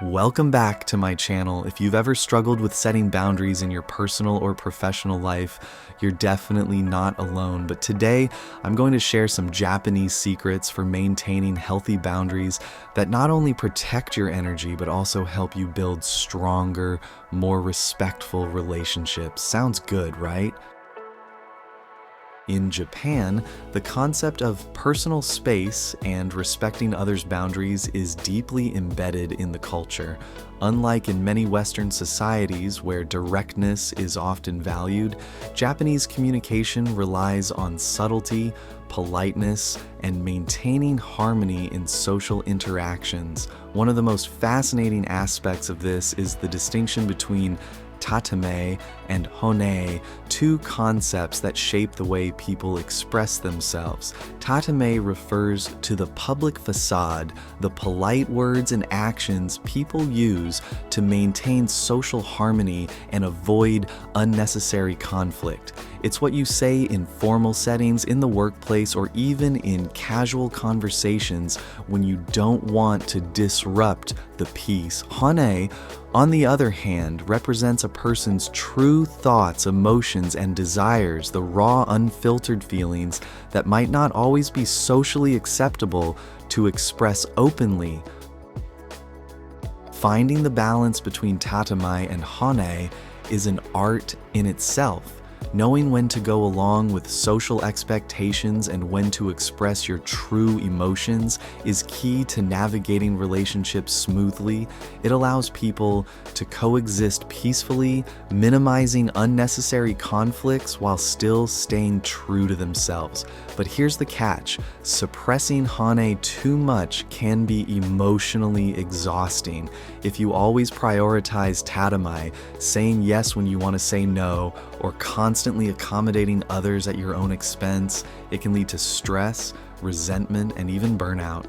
Welcome back to my channel. If you've ever struggled with setting boundaries in your personal or professional life, you're definitely not alone. But today, I'm going to share some Japanese secrets for maintaining healthy boundaries that not only protect your energy, but also help you build stronger, more respectful relationships. Sounds good, right? In Japan, the concept of personal space and respecting others' boundaries is deeply embedded in the culture. Unlike in many Western societies where directness is often valued, Japanese communication relies on subtlety, politeness, and maintaining harmony in social interactions. One of the most fascinating aspects of this is the distinction between Tatamae and Hanne, two concepts that shape the way people express themselves. Tatamae refers to the public facade, the polite words and actions people use to maintain social harmony and avoid unnecessary conflict. It's what you say in formal settings, in the workplace, or even in casual conversations when you don't want to disrupt the peace. Hanne, on the other hand, represents a person's true thoughts, emotions, and desires, the raw, unfiltered feelings that might not always be socially acceptable to express openly. Finding the balance between Tatamae and Hanne is an art in itself. Knowing when to go along with social expectations and when to express your true emotions is key to navigating relationships smoothly. It allows people to coexist peacefully, minimizing unnecessary conflicts while still staying true to themselves. But here's the catch: suppressing Hanne too much can be emotionally exhausting. If you always prioritize Tatamae, saying yes when you want to say no, or constantly accommodating others at your own expense, it can lead to stress, resentment, and even burnout.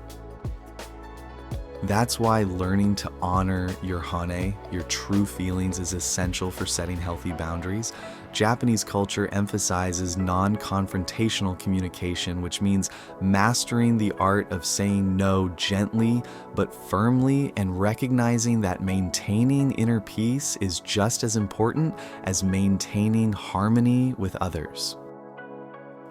That's why learning to honor your Hanne, your true feelings, is essential for setting healthy boundaries. Japanese culture emphasizes non-confrontational communication, which means mastering the art of saying no gently but firmly, and recognizing that maintaining inner peace is just as important as maintaining harmony with others.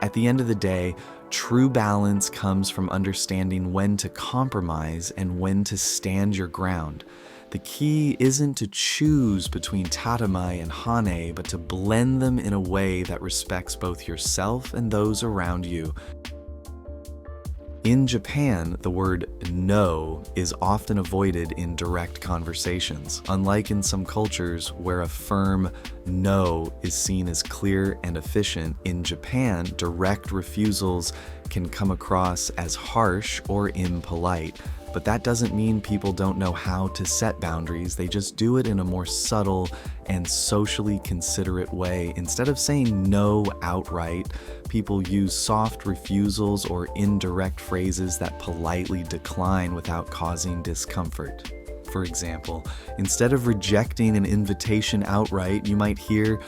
At the end of the day, true balance comes from understanding when to compromise and when to stand your ground. The key isn't to choose between Tatamae and Hanne, but to blend them in a way that respects both yourself and those around you. In Japan, the word no is often avoided in direct conversations. Unlike in some cultures where a firm no is seen as clear and efficient, in Japan, direct refusals can come across as harsh or impolite. But that doesn't mean people don't know how to set boundaries. They just do it in a more subtle and socially considerate way. Instead of saying no outright, people use soft refusals or indirect phrases that politely decline without causing discomfort. For example, instead of rejecting an invitation outright, you might hear,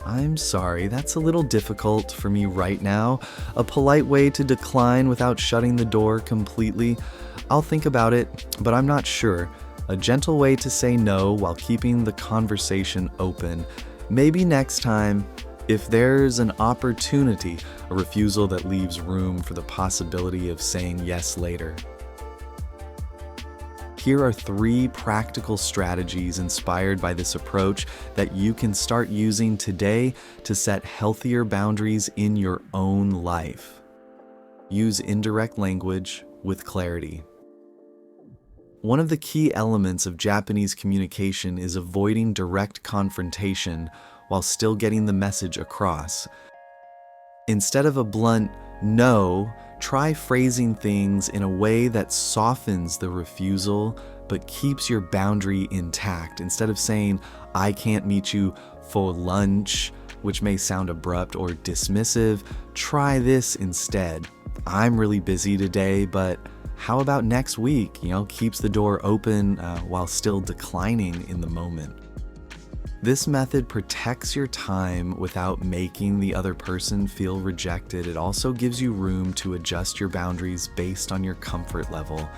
"I'm sorry, that's a little difficult for me right now." A polite way to decline without shutting the door completely. "I'll think about it, but I'm not sure." A gentle way to say no while keeping the conversation open. "Maybe next time." If there's an opportunity, a refusal that leaves room for the possibility of saying yes later. Here are 3 practical strategies inspired by this approach that you can start using today to set healthier boundaries in your own life. Use indirect language with clarity. One of the key elements of Japanese communication is avoiding direct confrontation while still getting the message across. Instead of a blunt no, try phrasing things in a way that softens the refusal but keeps your boundary intact. Instead of saying, "I can't meet you for lunch," which may sound abrupt or dismissive, try this instead. "I'm really busy today, but how about next week?" Keeps the door open while still declining in the moment. This method protects your time without making the other person feel rejected. It also gives you room to adjust your boundaries based on your comfort level.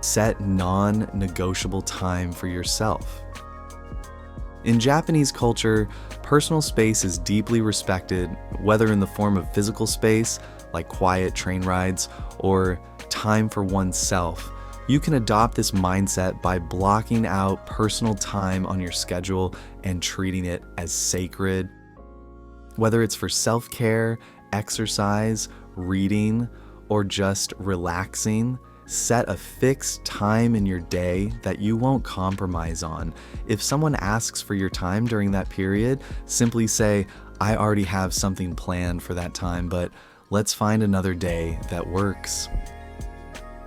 Set non-negotiable time for yourself. In Japanese culture, personal space is deeply respected, whether in the form of physical space, like quiet train rides, or time for oneself. You can adopt this mindset by blocking out personal time on your schedule and treating it as sacred. Whether it's for self-care, exercise, reading, or just relaxing, set a fixed time in your day that you won't compromise on. If someone asks for your time during that period, simply say, I already have something planned for that time, but let's find another day that works.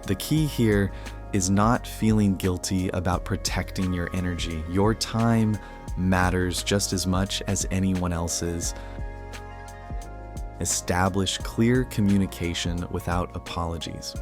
The key here is not feeling guilty about protecting your energy. Your time matters just as much as anyone else's. Establish clear communication without apologies.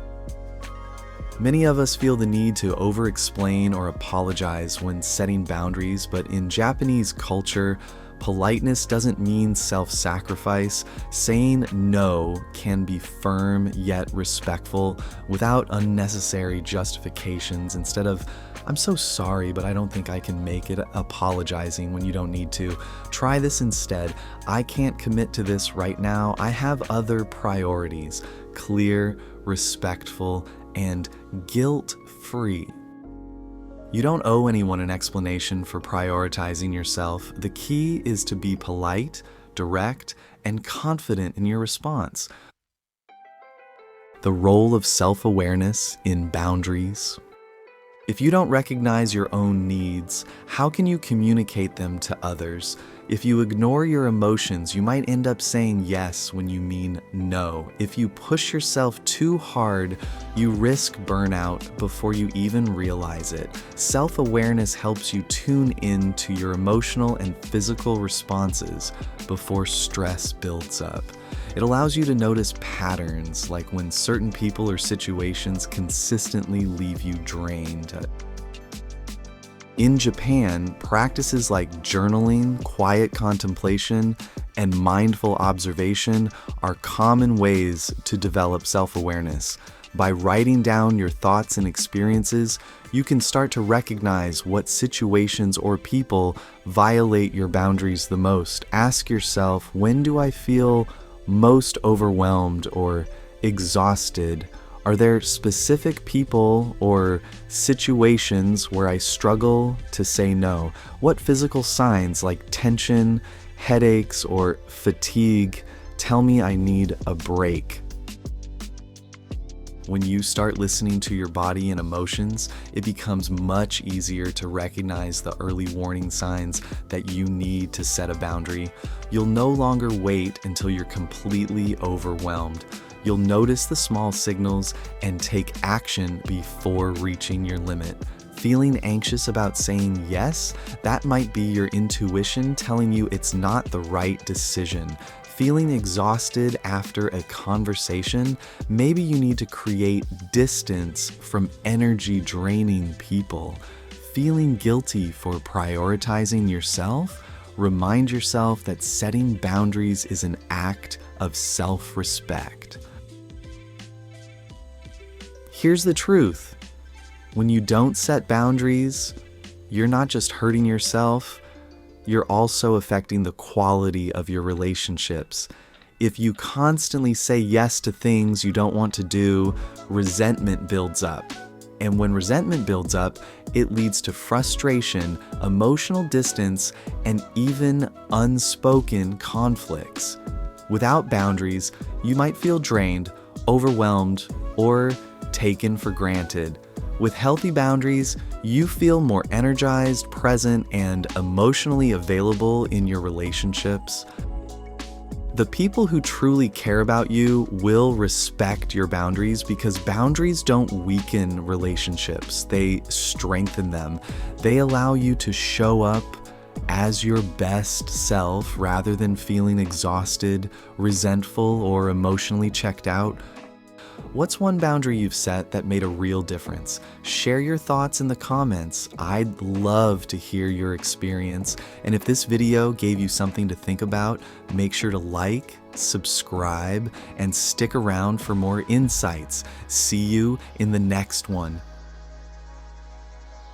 Many of us feel the need to over-explain or apologize when setting boundaries, but in Japanese culture, politeness doesn't mean self-sacrifice. Saying no can be firm yet respectful without unnecessary justifications. Instead of, I'm so sorry, but I don't think I can make it, apologizing when you don't need to. Try this instead. I can't commit to this right now. I have other priorities. Clear, respectful, and guilt-free. You don't owe anyone an explanation for prioritizing yourself. The key is to be polite, direct, and confident in your response. The role of self-awareness in boundaries. If you don't recognize your own needs, how can you communicate them to others? If you ignore your emotions, you might end up saying yes when you mean no. If you push yourself too hard, you risk burnout before you even realize it. Self-awareness helps you tune in to your emotional and physical responses before stress builds up. It allows you to notice patterns, like when certain people or situations consistently leave you drained. In Japan, practices like journaling, quiet contemplation, and mindful observation are common ways to develop self-awareness. By writing down your thoughts and experiences, you can start to recognize what situations or people violate your boundaries the most. Ask yourself, when do I feel most overwhelmed or exhausted? Are there specific people or situations where I struggle to say no? What physical signs like tension, headaches, or fatigue tell me I need a break? When you start listening to your body and emotions, it becomes much easier to recognize the early warning signs that you need to set a boundary. You'll no longer wait until you're completely overwhelmed. You'll notice the small signals and take action before reaching your limit. Feeling anxious about saying yes? That might be your intuition telling you it's not the right decision. Feeling exhausted after a conversation? Maybe you need to create distance from energy-draining people. Feeling guilty for prioritizing yourself? Remind yourself that setting boundaries is an act of self-respect. Here's the truth. When you don't set boundaries, you're not just hurting yourself, you're also affecting the quality of your relationships. If you constantly say yes to things you don't want to do, resentment builds up. And when resentment builds up, it leads to frustration, emotional distance, and even unspoken conflicts. Without boundaries, you might feel drained, overwhelmed, or taken for granted. With healthy boundaries, you feel more energized, present, and emotionally available in your relationships. The people who truly care about you will respect your boundaries because boundaries don't weaken relationships, they strengthen them. They allow you to show up as your best self rather than feeling exhausted, resentful, or emotionally checked out. What's one boundary you've set that made a real difference? Share your thoughts in the comments. I'd love to hear your experience. And if this video gave you something to think about, make sure to like, subscribe, and stick around for more insights. See you in the next one.